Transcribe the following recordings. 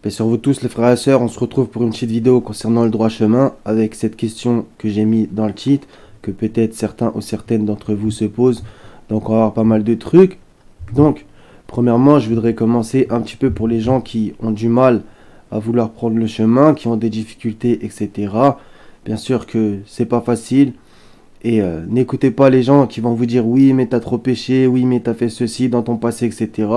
Bien sur vous tous les frères et sœurs, on se retrouve pour une petite vidéo concernant le droit chemin avec cette question que j'ai mis dans le titre, que peut-être certains ou certaines d'entre vous se posent. Donc on va avoir pas mal de trucs. Donc premièrement, je voudrais commencer un petit peu pour les gens qui ont du mal à vouloir prendre le chemin, qui ont des difficultés, etc. Bien sûr que c'est pas facile. Et n'écoutez pas les gens qui vont vous dire oui mais t'as trop péché, oui mais t'as fait ceci dans ton passé, etc.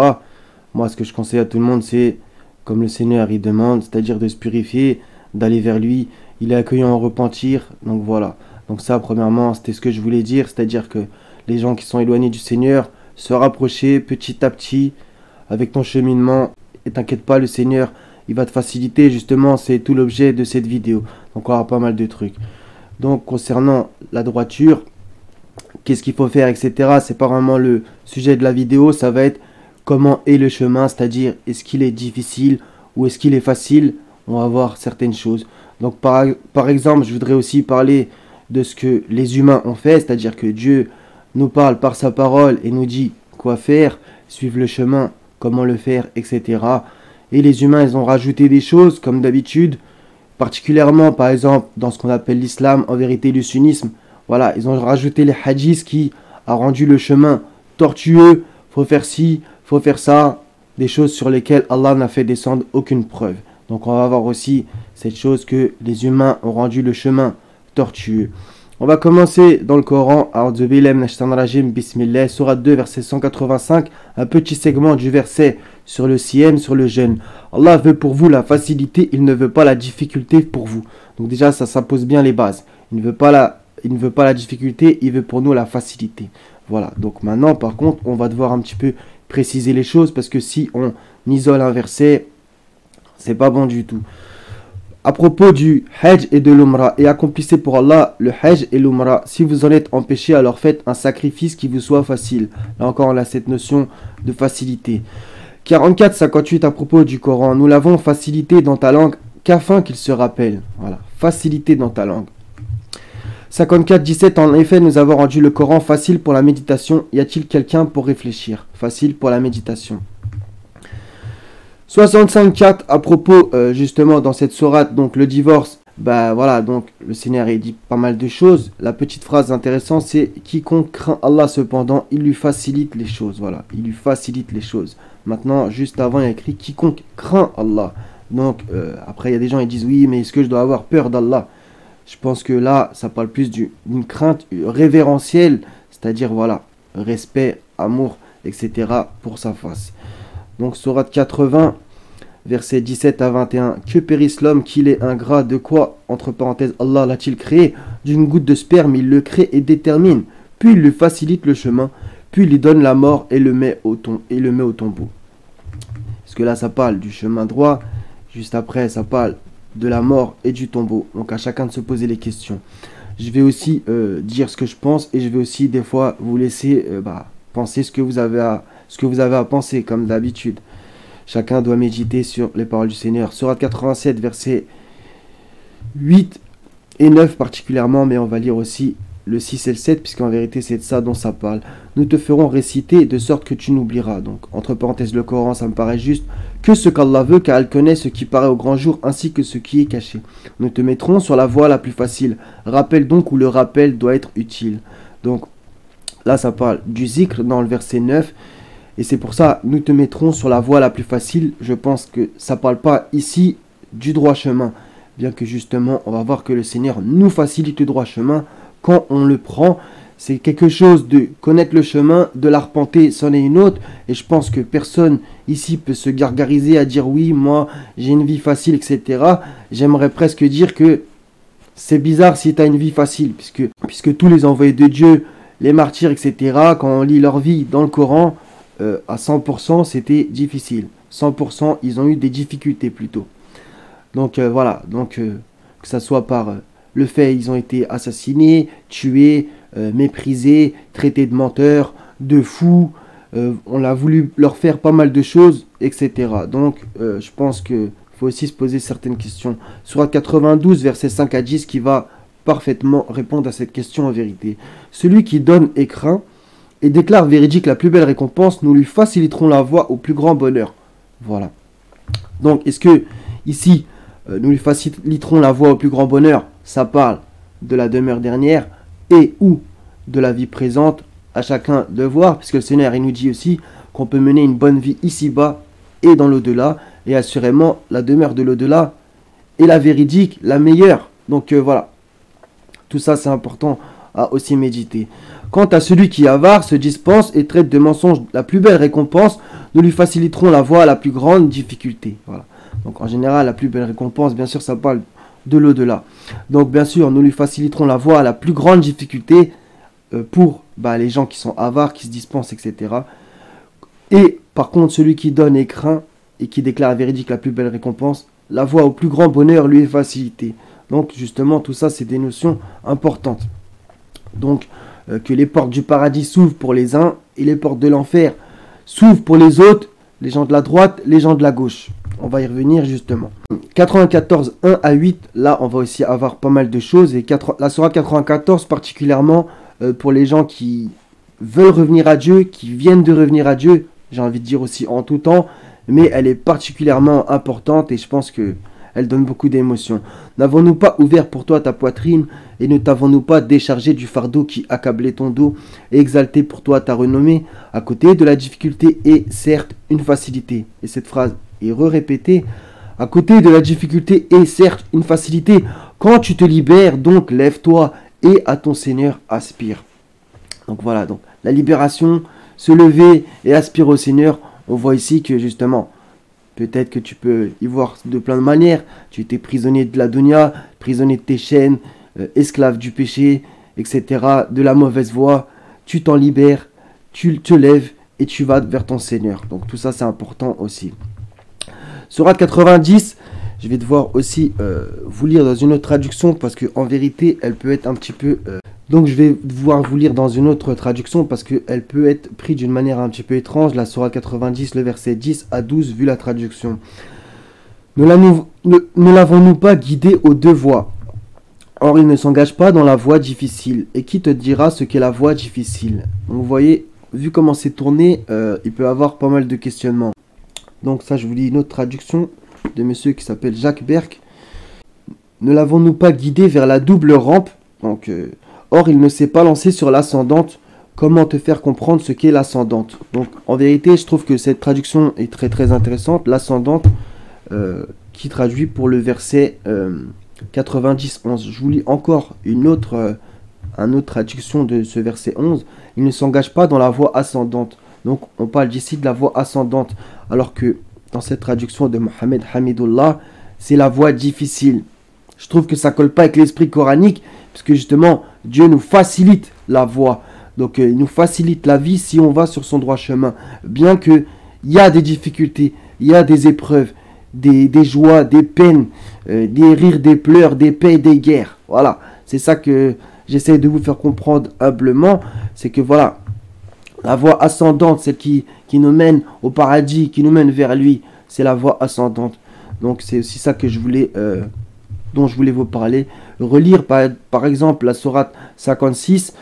Moi ce que je conseille à tout le monde c'est comme le Seigneur il demande, c'est-à-dire de se purifier, d'aller vers lui, il est accueillant au repentir, donc voilà. Donc ça premièrement c'était ce que je voulais dire, c'est-à-dire que les gens qui sont éloignés du Seigneur, se rapprocher petit à petit avec ton cheminement, et t'inquiète pas le Seigneur il va te faciliter, justement c'est tout l'objet de cette vidéo, donc on aura pas mal de trucs. Donc concernant la droiture, qu'est-ce qu'il faut faire, etc. C'est pas vraiment le sujet de la vidéo, ça va être comment est le chemin, c'est-à-dire est-ce qu'il est difficile ou est-ce qu'il est facile. On va voir certaines choses. Donc par exemple, je voudrais aussi parler de ce que les humains ont fait, c'est-à-dire que Dieu nous parle par sa parole et nous dit quoi faire, suivre le chemin, comment le faire, etc. Et les humains, ils ont rajouté des choses comme d'habitude, particulièrement par exemple dans ce qu'on appelle l'islam, en vérité le sunnisme. Voilà, ils ont rajouté les hadiths qui a rendu le chemin tortueux, faut faire ci, faut faire ça, des choses sur lesquelles Allah n'a fait descendre aucune preuve. Donc on va voir aussi cette chose que les humains ont rendu le chemin tortueux. On va commencer dans le Coran, Bismillah, Sourate 2, verset 185, un petit segment du verset sur le siyam, sur le jeûne. Allah veut pour vous la facilité, il ne veut pas la difficulté pour vous. Donc déjà ça pose bien les bases. Il ne veut pas la difficulté, il veut pour nous la facilité. Voilà, donc maintenant par contre on va devoir un petit peu préciser les choses parce que si on isole un verset, c'est pas bon du tout. À propos du Hajj et de l'Umrah, et accomplissez pour Allah le Hajj et l'Umrah. Si vous en êtes empêché, alors faites un sacrifice qui vous soit facile. Là encore, on a cette notion de facilité. 44-58 à propos du Coran. Nous l'avons facilité dans ta langue qu'afin qu'il se rappelle. Voilà, facilité dans ta langue. 54-17 en effet, nous avons rendu le Coran facile pour la méditation. Y a-t-il quelqu'un pour réfléchir? Facile pour la méditation. 65-4 à propos justement dans cette sourate, donc le divorce, bah voilà, donc le Seigneur il dit pas mal de choses. La petite phrase intéressante c'est quiconque craint Allah cependant, il lui facilite les choses. Voilà, il lui facilite les choses. Maintenant, juste avant il y a écrit quiconque craint Allah. Donc après il y a des gens qui disent oui mais est-ce que je dois avoir peur d'Allah? Je pense que là ça parle plus d'une crainte révérentielle, c'est-à-dire voilà, respect, amour, etc. pour sa face. Donc sourate 80, versets 17 à 21. Que périsse l'homme qu'il est ingrat, de quoi, entre parenthèses, Allah l'a-t-il créé? D'une goutte de sperme, il le crée et détermine. Puis il lui facilite le chemin, puis il lui donne la mort et le met au tombeau. Parce que là ça parle du chemin droit, juste après ça parle de la mort et du tombeau. Donc à chacun de se poser les questions. Je vais aussi dire ce que je pense et je vais aussi des fois vous laisser penser ce que vous avez à penser comme d'habitude. Chacun doit méditer sur les paroles du Seigneur. Sourate 87, versets 8 et 9 particulièrement, mais on va lire aussi le 6 et le 7, puisqu'en vérité c'est de ça dont ça parle. Nous te ferons réciter de sorte que tu n'oublieras. Donc, entre parenthèses, le Coran, ça me paraît juste, que ce qu'Allah veut, car elle connaît ce qui paraît au grand jour, ainsi que ce qui est caché. Nous te mettrons sur la voie la plus facile. Rappelle donc où le rappel doit être utile. Donc, là ça parle du zikr dans le verset 9. Et c'est pour ça, nous te mettrons sur la voie la plus facile. Je pense que ça ne parle pas ici du droit chemin. Bien que justement, on va voir que le Seigneur nous facilite le droit chemin quand on le prend. C'est quelque chose de connaître le chemin, de l'arpenter, c'en est une autre. Et je pense que personne ici peut se gargariser à dire oui, moi j'ai une vie facile, etc. J'aimerais presque dire que c'est bizarre si tu as une vie facile. Puisque tous les envoyés de Dieu, les martyrs, etc., quand on lit leur vie dans le Coran, à 100% c'était difficile. 100% ils ont eu des difficultés plutôt. Donc voilà, donc que ça soit par le fait ils ont été assassinés, tués, méprisés, traités de menteurs, de fous, on a voulu leur faire pas mal de choses, etc. Donc je pense qu'il faut aussi se poser certaines questions. Sourate 92, verset 5 à 10 qui va parfaitement répondre à cette question en vérité. Celui qui donne et craint et déclare véridique la plus belle récompense, nous lui faciliterons la voie au plus grand bonheur. Voilà. Donc, est-ce que ici, nous lui faciliterons la voie au plus grand bonheur? Ça parle de la demeure dernière et ou de la vie présente, à chacun de voir, puisque le Seigneur il nous dit aussi qu'on peut mener une bonne vie ici-bas et dans l'au-delà, et assurément la demeure de l'au-delà est la véridique, la meilleure. Donc voilà, tout ça c'est important à aussi méditer. Quant à celui qui est avare, se dispense et traite de mensonges la plus belle récompense, nous lui faciliterons la voie à la plus grande difficulté. Voilà. Donc en général, la plus belle récompense, bien sûr, ça parle de l'au-delà. Donc bien sûr, nous lui faciliterons la voie à la plus grande difficulté pour les gens qui sont avares, qui se dispensent, etc. Et par contre, celui qui donne et craint et qui déclare véridique la plus belle récompense, la voie au plus grand bonheur lui est facilitée. Donc justement, tout ça, c'est des notions importantes. Donc, que les portes du paradis s'ouvrent pour les uns et les portes de l'enfer s'ouvrent pour les autres, les gens de la droite, les gens de la gauche. On va y revenir justement. 94, 1 à 8, là on va aussi avoir pas mal de choses. Et la sourate 94 particulièrement pour les gens qui veulent revenir à Dieu, qui viennent de revenir à Dieu, j'ai envie de dire aussi en tout temps, mais elle est particulièrement importante et je pense que elle donne beaucoup d'émotions. N'avons-nous pas ouvert pour toi ta poitrine et ne t'avons-nous pas déchargé du fardeau qui accablait ton dos et exalté pour toi ta renommée? À côté de la difficulté est certes une facilité. Et cette phrase est répétée. À côté de la difficulté est certes une facilité. Quand tu te libères, donc lève-toi et à ton Seigneur aspire. Donc voilà, donc la libération, se lever et aspirer au Seigneur. On voit ici que justement, peut-être que tu peux y voir de plein de manières. Tu étais prisonnier de la dunya, prisonnier de tes chaînes, esclave du péché, etc. De la mauvaise voie. Tu t'en libères, tu te lèves et tu vas vers ton Seigneur. Donc tout ça c'est important aussi. Sourate 90, je vais devoir aussi vous lire dans une autre traduction parce qu'en vérité elle peut être un petit peu... Donc je vais devoir vous lire dans une autre traduction parce qu'elle peut être prise d'une manière un petit peu étrange. La Sourate 90, le verset 10 à 12, vu la traduction. Ne l'avons-nous pas guidé aux deux voies? Or il ne s'engage pas dans la voie difficile. Et qui te dira ce qu'est la voie difficile? Donc vous voyez, vu comment c'est tourné, il peut y avoir pas mal de questionnements. Donc ça je vous lis une autre traduction de monsieur qui s'appelle Jacques Berck. Ne l'avons-nous pas guidé vers la double rampe? Donc... Or, il ne s'est pas lancé sur l'ascendante. Comment te faire comprendre ce qu'est l'ascendante? Donc, en vérité, je trouve que cette traduction est très très intéressante. L'ascendante, qui traduit pour le verset 90, 11. Je vous lis encore une autre traduction de ce verset 11. Il ne s'engage pas dans la voie ascendante. Donc, on parle d'ici de la voie ascendante. Alors que dans cette traduction de Mohamed Hamidullah, c'est la voie difficile. Je trouve que ça colle pas avec l'esprit coranique. Parce que justement, Dieu nous facilite la voie. Donc, il nous facilite la vie si on va sur son droit chemin. Bien qu'il y a des difficultés, il y a des épreuves, des joies, des peines, des rires, des pleurs, des paix, des guerres. Voilà, c'est ça que j'essaie de vous faire comprendre humblement. C'est que voilà, la voie ascendante, celle qui nous mène au paradis, qui nous mène vers lui, c'est la voie ascendante. Donc, c'est aussi ça que je voulais... dont je voulais vous parler, relire par exemple la sourate 56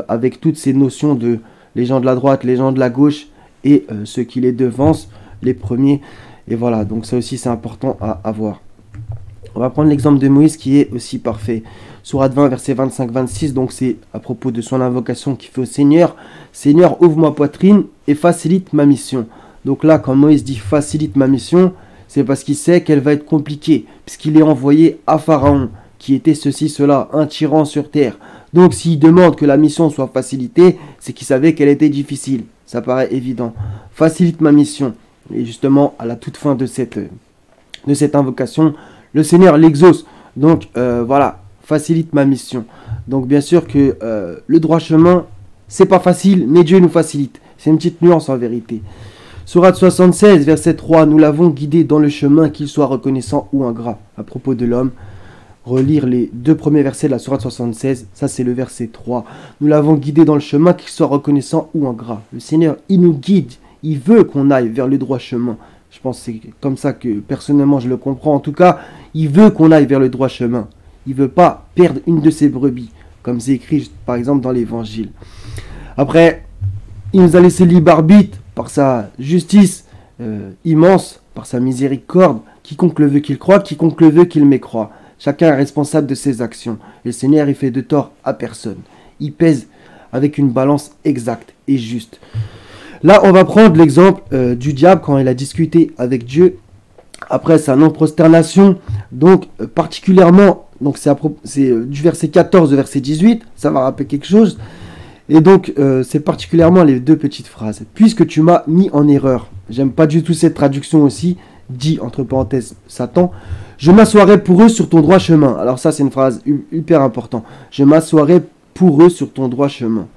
avec toutes ces notions de les gens de la droite, les gens de la gauche et ceux qui les devancent, les premiers, et voilà, donc ça aussi c'est important à avoir. On va prendre l'exemple de Moïse qui est aussi parfait. Sourate 20 verset 25-26, donc c'est à propos de son invocation qu'il fait au Seigneur. Seigneur, ouvre ma poitrine et facilite ma mission. Donc là, quand Moïse dit facilite ma mission, c'est parce qu'il sait qu'elle va être compliquée, puisqu'il est envoyé à Pharaon, qui était ceci, cela, un tyran sur terre. Donc s'il demande que la mission soit facilitée, c'est qu'il savait qu'elle était difficile. Ça paraît évident. Facilite ma mission. Et justement, à la toute fin de cette invocation, le Seigneur l'exauce. Donc voilà, facilite ma mission. Donc bien sûr que le droit chemin, c'est pas facile, mais Dieu nous facilite. C'est une petite nuance en vérité. Sourate 76, verset 3, nous l'avons guidé dans le chemin, qu'il soit reconnaissant ou ingrat. À propos de l'homme, relire les deux premiers versets de la Sourate 76, ça c'est le verset 3. Nous l'avons guidé dans le chemin, qu'il soit reconnaissant ou ingrat. Le Seigneur, il nous guide, il veut qu'on aille vers le droit chemin. Je pense que c'est comme ça que personnellement je le comprends. En tout cas, il veut qu'on aille vers le droit chemin. Il ne veut pas perdre une de ses brebis, comme c'est écrit par exemple dans l'évangile. Après, il nous a laissé libre arbitre par sa justice immense, par sa miséricorde. Quiconque le veut qu'il croie, quiconque le veut qu'il mécroie. Chacun est responsable de ses actions. Et le Seigneur, il fait de tort à personne. Il pèse avec une balance exacte et juste. Là, on va prendre l'exemple du diable quand il a discuté avec Dieu après sa non-prosternation. Donc, particulièrement, donc c'est du verset 14 au verset 18, ça va rappeler quelque chose. Et donc, c'est particulièrement les deux petites phrases. Puisque tu m'as mis en erreur. J'aime pas du tout cette traduction aussi. Dit, entre parenthèses, Satan. Je m'assoirai pour eux sur ton droit chemin. Alors ça, c'est une phrase hyper importante. Je m'assoirai pour eux sur ton droit chemin.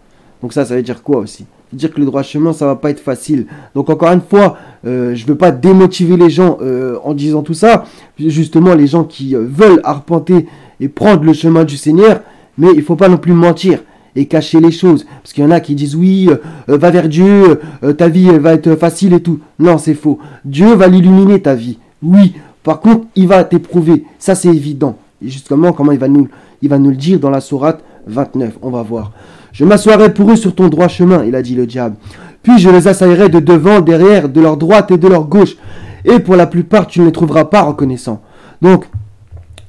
Donc ça veut dire quoi aussi? Dire que le droit chemin, ça va pas être facile. Donc encore une fois, je veux pas démotiver les gens en disant tout ça. Justement, les gens qui veulent arpenter et prendre le chemin du Seigneur, mais il faut pas non plus mentir et cacher les choses. Parce qu'il y en a qui disent oui, va vers Dieu, ta vie va être facile et tout. Non, c'est faux. Dieu va l'illuminer ta vie. Oui, par contre, il va t'éprouver. Ça, c'est évident. Et justement, comment il va nous le dire dans la sourate 29. On va voir. Je m'assoirai pour eux sur ton droit chemin, il a dit le diable. Puis je les assaillerai de devant, derrière, de leur droite et de leur gauche. Et pour la plupart, tu ne les trouveras pas reconnaissants. Donc,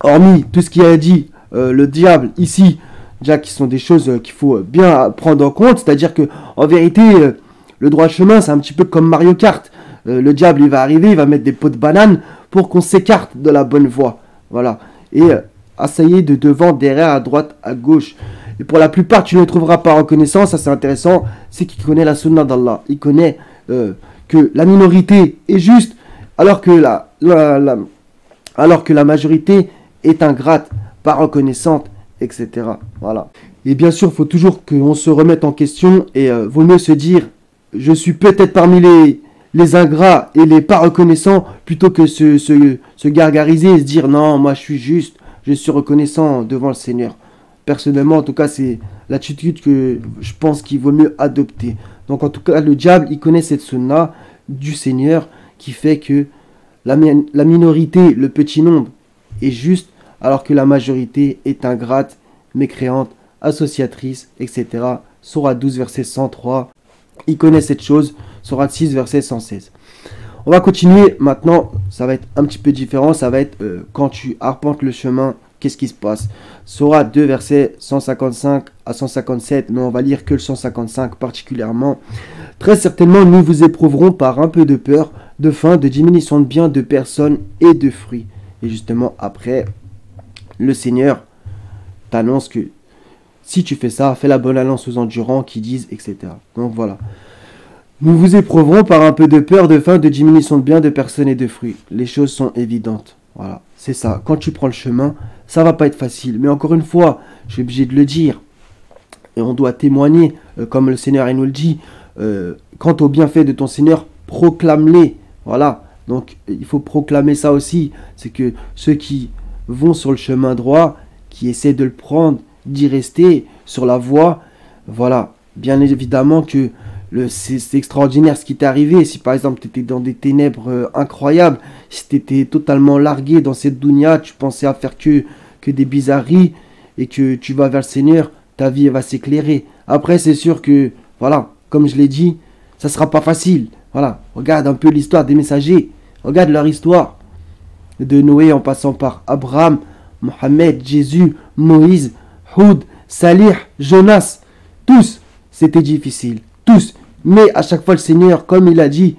hormis tout ce qu'il a dit le diable ici, déjà qui sont des choses qu'il faut bien prendre en compte. C'est-à-dire que en vérité, le droit chemin, c'est un petit peu comme Mario Kart. Le diable, il va arriver, il va mettre des pots de banane pour qu'on s'écarte de la bonne voie. Voilà. Et assailler de devant, derrière, à droite, à gauche. Et pour la plupart, tu ne trouveras pas reconnaissant. Ça, c'est intéressant. C'est qu'il connaît la sunna d'Allah. Il connaît que la minorité est juste, alors que la majorité est ingrate, pas reconnaissante, etc. Voilà. Et bien sûr, il faut toujours qu'on se remette en question. Et vaut mieux se dire, je suis peut-être parmi les ingrats et les pas reconnaissants, plutôt que se gargariser et se dire, non, moi je suis juste, je suis reconnaissant devant le Seigneur. Personnellement, en tout cas, c'est l'attitude que je pense qu'il vaut mieux adopter. Donc, en tout cas, le diable, il connaît cette sunna du Seigneur qui fait que la minorité, le petit nombre, est juste, alors que la majorité est ingrate, mécréante, associatrice, etc. Sourate 12, verset 103. Il connaît cette chose. Sourate 6, verset 116. On va continuer maintenant. Ça va être un petit peu différent. Ça va être quand tu arpentes le chemin. Qu'est-ce qui se passe? Sourate 2, versets 155 à 157, mais on va lire que le 155 particulièrement. Très certainement, nous vous éprouverons par un peu de peur, de faim, de diminution de biens, de personnes et de fruits. Et justement, après, le Seigneur t'annonce que si tu fais ça, fais la bonne alliance aux endurants qui disent, etc. Donc voilà. Nous vous éprouverons par un peu de peur, de faim, de diminution de biens, de personnes et de fruits. Les choses sont évidentes. Voilà, c'est ça. Quand tu prends le chemin, ça va pas être facile. Mais encore une fois, je suis obligé de le dire. Et on doit témoigner, comme le Seigneur il nous le dit. Quant aux bienfaits de ton Seigneur, proclame-les. Voilà. Donc, il faut proclamer ça aussi. C'est que ceux qui vont sur le chemin droit, qui essaient de le prendre, d'y rester sur la voie, voilà. Bien évidemment que c'est extraordinaire ce qui t'est arrivé. Si par exemple tu étais dans des ténèbres incroyables, si tu étais totalement largué dans cette dunya, tu pensais à faire que des bizarreries et que tu vas vers le Seigneur, ta vie va s'éclairer. Après c'est sûr que, voilà, comme je l'ai dit, ça sera pas facile. Voilà, regarde un peu l'histoire des messagers, regarde leur histoire. De Noé en passant par Abraham, Mohammed, Jésus, Moïse, Houd, Salih, Jonas, tous, c'était difficile, tous. Mais à chaque fois, le Seigneur, comme il a dit,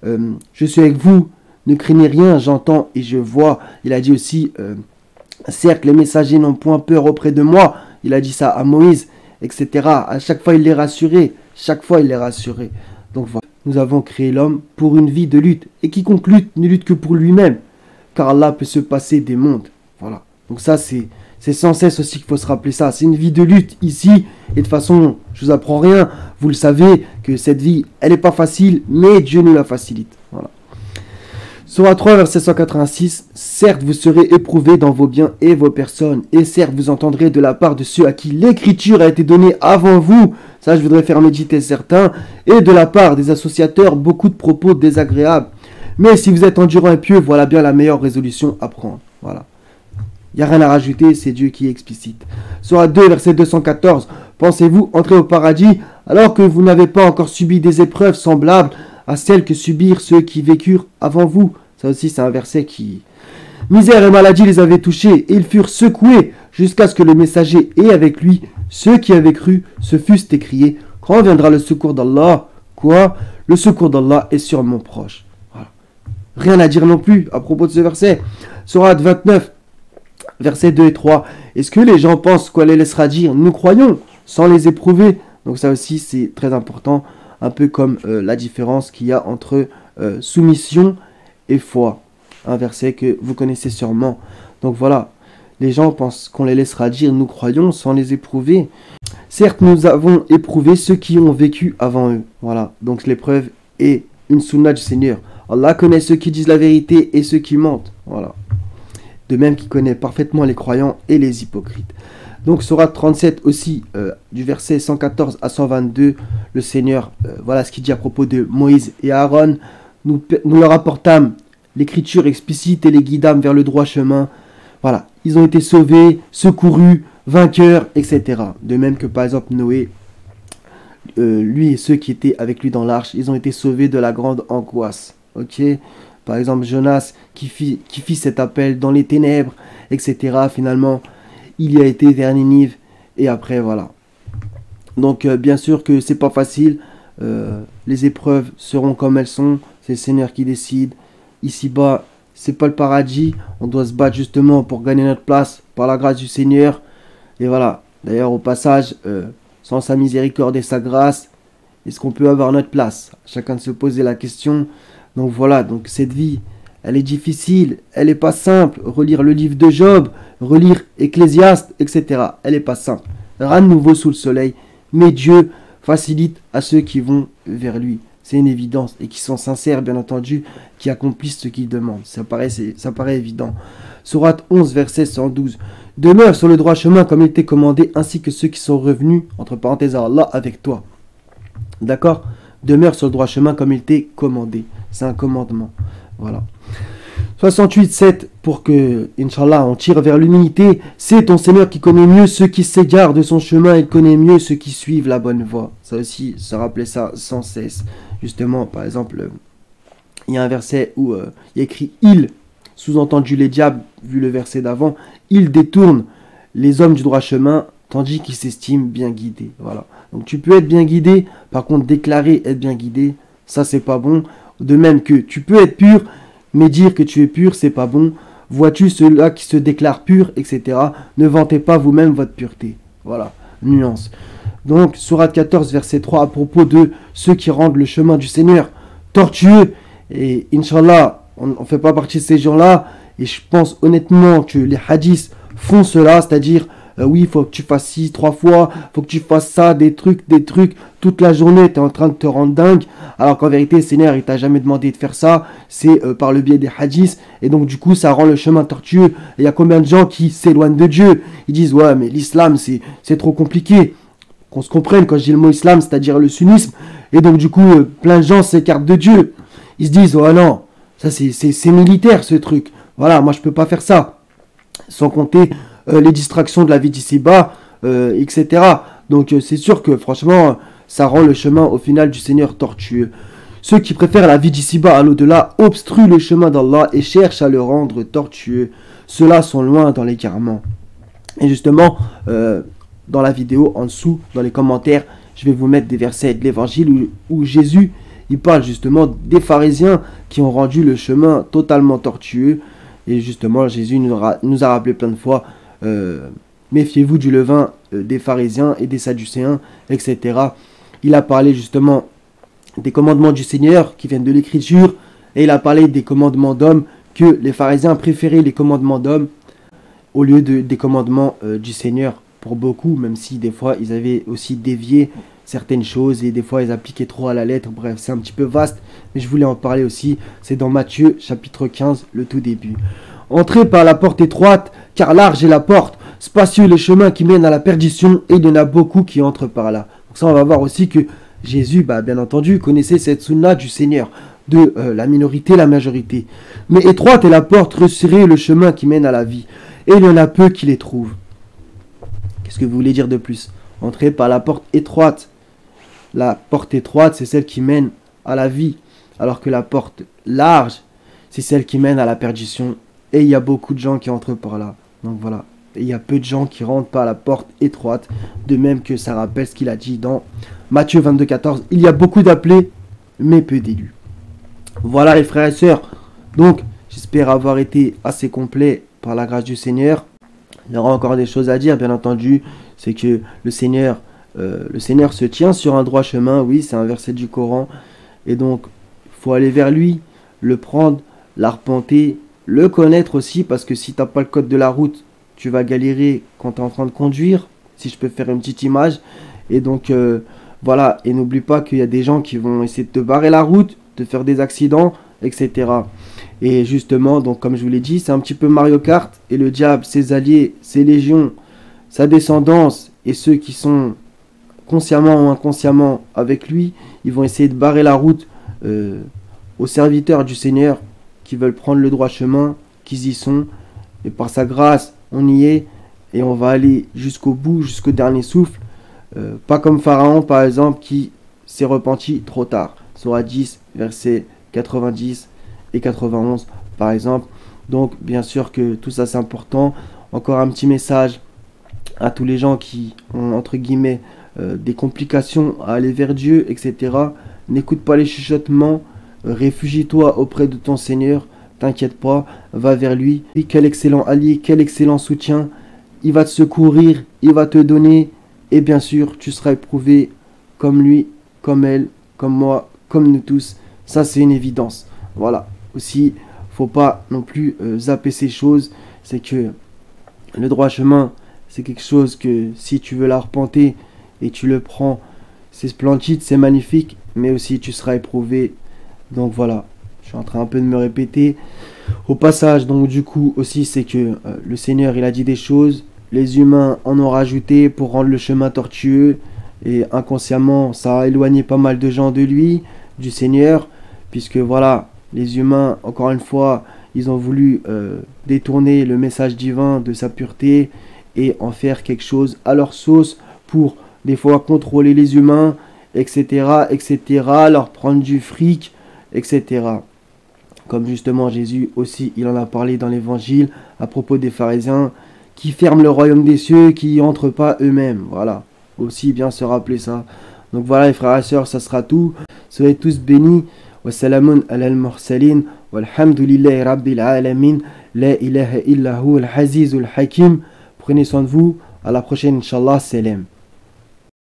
je suis avec vous, ne craignez rien, j'entends et je vois. Il a dit aussi, certes, les messagers n'ont point peur auprès de moi. Il a dit ça à Moïse, etc. À chaque fois, il les rassurait. Chaque fois, il les rassurait. Donc voilà, nous avons créé l'homme pour une vie de lutte. Et quiconque lutte, ne lutte que pour lui-même. Car Allah peut se passer des mondes. Voilà. Donc ça, c'est sans cesse aussi qu'il faut se rappeler ça. C'est une vie de lutte ici. Et de toute façon, je vous apprends rien. Vous le savez que cette vie, elle n'est pas facile, mais Dieu nous la facilite. Voilà. Sourate 3, verset 186. Certes, vous serez éprouvés dans vos biens et vos personnes. Et certes, vous entendrez de la part de ceux à qui l'écriture a été donnée avant vous. Ça, je voudrais faire méditer certains. Et de la part des associateurs, beaucoup de propos désagréables. Mais si vous êtes endurant et pieux, voilà bien la meilleure résolution à prendre. Voilà. Il n'y a rien à rajouter, c'est Dieu qui est explicite. Sourate 2, verset 214. Pensez-vous entrer au paradis alors que vous n'avez pas encore subi des épreuves semblables à celles que subirent ceux qui vécurent avant vous? Ça aussi, c'est un verset qui... Misère et maladie les avaient touchés, et ils furent secoués, jusqu'à ce que le messager et avec lui, ceux qui avaient cru, se fussent écriés, quand viendra le secours d'Allah? Quoi? Le secours d'Allah est sûrement proche. Voilà. Rien à dire non plus à propos de ce verset. Sourate 29, versets 2 et 3. Est-ce que les gens pensent qu'on les laissera dire? Nous croyons, sans les éprouver. Donc ça aussi, c'est très important, un peu comme la différence qu'il y a entre soumission et foi. Un verset que vous connaissez sûrement. Donc voilà, les gens pensent qu'on les laissera dire, nous croyons, sans les éprouver. Certes, nous avons éprouvé ceux qui ont vécu avant eux. Voilà, donc l'épreuve est une sunna du Seigneur. Allah connaît ceux qui disent la vérité et ceux qui mentent. Voilà. De même qu'il connaît parfaitement les croyants et les hypocrites. Donc, sourate 37 aussi, du verset 114 à 122, le Seigneur, voilà ce qu'il dit à propos de Moïse et Aaron. Nous leur apportâmes l'écriture explicite et les guidâmes vers le droit chemin. Voilà, ils ont été sauvés, secourus, vainqueurs, etc. De même que par exemple Noé, lui et ceux qui étaient avec lui dans l'arche, ils ont été sauvés de la grande angoisse. Ok, par exemple Jonas qui fit cet appel dans les ténèbres, etc. Finalement, il y a été vers Ninive et après voilà. Donc bien sûr que c'est pas facile. Les épreuves seront comme elles sont. C'est le Seigneur qui décide. Ici-bas, c'est pas le paradis. On doit se battre justement pour gagner notre place par la grâce du Seigneur. Et voilà. D'ailleurs, au passage, sans sa miséricorde et sa grâce, est-ce qu'on peut avoir notre place? Chacun de se poser la question. Donc voilà, donc cette vie, elle est difficile, elle n'est pas simple. Relire le livre de Job, relire Ecclésiaste, etc. Elle n'est pas simple. Rien de nouveau sous le soleil. Mais Dieu facilite à ceux qui vont vers lui. C'est une évidence. Et qui sont sincères, bien entendu, qui accomplissent ce qu'il demande. Ça paraît évident. Sourate 11, verset 112. Demeure sur le droit chemin comme il t'est commandé, ainsi que ceux qui sont revenus, entre parenthèses à Allah, avec toi. D'accord? Demeure sur le droit chemin comme il t'est commandé. C'est un commandement. Voilà. 68, 7, pour que, Inch'Allah, on tire vers l'humilité. C'est ton Seigneur qui connaît mieux ceux qui s'égarent de son chemin, il connaît mieux ceux qui suivent la bonne voie. Ça aussi, se rappeler ça sans cesse. Justement, par exemple, il y a un verset où il y a écrit « il », sous-entendu les diables, vu le verset d'avant, « il détourne les hommes du droit chemin, tandis qu'ils s'estiment bien guidés ». Voilà. Donc tu peux être bien guidé, par contre déclarer être bien guidé, ça c'est pas bon. De même que tu peux être pur, mais dire que tu es pur, c'est pas bon. Vois-tu ceux-là qui se déclarent purs, etc. Ne vantez pas vous-même votre pureté. Voilà, nuance. Donc, sourate 14, verset 3, à propos de ceux qui rendent le chemin du Seigneur tortueux. Et Inch'Allah, on ne fait pas partie de ces gens-là. Et je pense honnêtement que les hadiths font cela, c'est-à-dire, oui, il faut que tu fasses 6, 3 fois, il faut que tu fasses ça, des trucs, toute la journée, tu es en train de te rendre dingue, alors qu'en vérité, le Seigneur, il t'a jamais demandé de faire ça, c'est par le biais des hadiths, et donc du coup, ça rend le chemin tortueux. Il y a combien de gens qui s'éloignent de Dieu? Ils disent, ouais, mais l'islam, c'est trop compliqué. Qu'on se comprenne, quand je dis le mot islam, c'est-à-dire le sunnisme, et donc du coup, plein de gens s'écartent de Dieu. Ils se disent, oh non, ça c'est militaire ce truc, voilà, moi je peux pas faire ça. Sans compter les distractions de la vie d'ici-bas, etc. Donc c'est sûr que franchement, ça rend le chemin au final du Seigneur tortueux. Ceux qui préfèrent la vie d'ici-bas à l'au-delà obstruent le chemin d'Allah et cherchent à le rendre tortueux. Ceux-là sont loin dans l'égarement. Et justement, dans la vidéo en dessous, dans les commentaires, je vais vous mettre des versets de l'évangile où Jésus, il parle justement des pharisiens qui ont rendu le chemin totalement tortueux. Et justement, Jésus nous a rappelé plein de fois, méfiez-vous du levain des pharisiens et des sadducéens, etc. Il a parlé justement des commandements du Seigneur qui viennent de l'écriture, et il a parlé des commandements d'hommes, que les pharisiens préféraient les commandements d'hommes au lieu des commandements du Seigneur, pour beaucoup, même si des fois ils avaient aussi dévié certaines choses et des fois ils appliquaient trop à la lettre. Bref, c'est un petit peu vaste, mais je voulais en parler aussi. C'est dans Matthieu chapitre 15, le tout début. Entrez par la porte étroite, car large est la porte, spacieux les chemins qui mènent à la perdition, et il y en a beaucoup qui entrent par là. Donc ça, on va voir aussi que Jésus, bien entendu, connaissait cette sunna du Seigneur, de la minorité, la majorité. Mais étroite est la porte, resserré le chemin qui mène à la vie, et il y en a peu qui les trouvent. Qu'est-ce que vous voulez dire de plus? Entrez par la porte étroite. La porte étroite, c'est celle qui mène à la vie, alors que la porte large, c'est celle qui mène à la perdition. Et il y a beaucoup de gens qui entrent par là. Donc voilà. Et il y a peu de gens qui rentrent par la porte étroite. De même que ça rappelle ce qu'il a dit dans Matthieu 22, 14. Il y a beaucoup d'appelés, mais peu d'élus. Voilà les frères et sœurs. Donc, j'espère avoir été assez complet par la grâce du Seigneur. Il y aura encore des choses à dire, bien entendu. C'est que le Seigneur se tient sur un droit chemin. Oui, c'est un verset du Coran. Et donc, il faut aller vers lui, le prendre, l'arpenter, le connaître aussi. Parce que si tu n'as pas le code de la route, tu vas galérer quand tu es en train de conduire. Si je peux faire une petite image. Et donc, voilà. Et n'oublie pas qu'il y a des gens qui vont essayer de te barrer la route, de faire des accidents, etc. Et justement, donc comme je vous l'ai dit, c'est un petit peu Mario Kart. Et le diable, ses alliés, ses légions, sa descendance et ceux qui sont consciemment ou inconsciemment avec lui, ils vont essayer de barrer la route aux serviteurs du Seigneur qui veulent prendre le droit chemin, qu'ils y sont. Et par sa grâce, on y est et on va aller jusqu'au bout, jusqu'au dernier souffle. Pas comme Pharaon, par exemple, qui s'est repenti trop tard. Sourate 10, versets 90 et 91, par exemple. Donc, bien sûr que tout ça, c'est important. Encore un petit message à tous les gens qui ont, entre guillemets, des complications à aller vers Dieu, etc. N'écoute pas les chuchotements. Réfugie-toi auprès de ton Seigneur. T'inquiète pas, va vers lui. Et quel excellent allié, quel excellent soutien. Il va te secourir, il va te donner. Et bien sûr, tu seras éprouvé comme lui, comme elle, comme moi, comme nous tous. Ça, c'est une évidence. Voilà. Aussi, faut pas non plus zapper ces choses. C'est que le droit chemin, c'est quelque chose que si tu veux l'arpenter et tu le prends, c'est splendide, c'est magnifique. Mais aussi, tu seras éprouvé. Donc voilà. Je suis en train un peu de me répéter. Au passage, donc du coup, aussi, c'est que le Seigneur, il a dit des choses. Les humains en ont rajouté pour rendre le chemin tortueux. Et inconsciemment, ça a éloigné pas mal de gens de lui, du Seigneur. Puisque voilà, les humains, encore une fois, ils ont voulu détourner le message divin de sa pureté et en faire quelque chose à leur sauce pour des fois contrôler les humains, etc., etc., leur prendre du fric, etc. Comme justement Jésus aussi, il en a parlé dans l'évangile à propos des pharisiens qui ferment le royaume des cieux, qui n'y entrent pas eux-mêmes. Voilà, aussi bien se rappeler ça. Donc voilà les frères et sœurs, ça sera tout. Soyez tous bénis. Wassalamun ala al-mursalin. Walhamdulillahi rabbil alamin. La ilaha illa hu al-hazizul hakim. Prenez soin de vous. À la prochaine, Inch'Allah. Salam.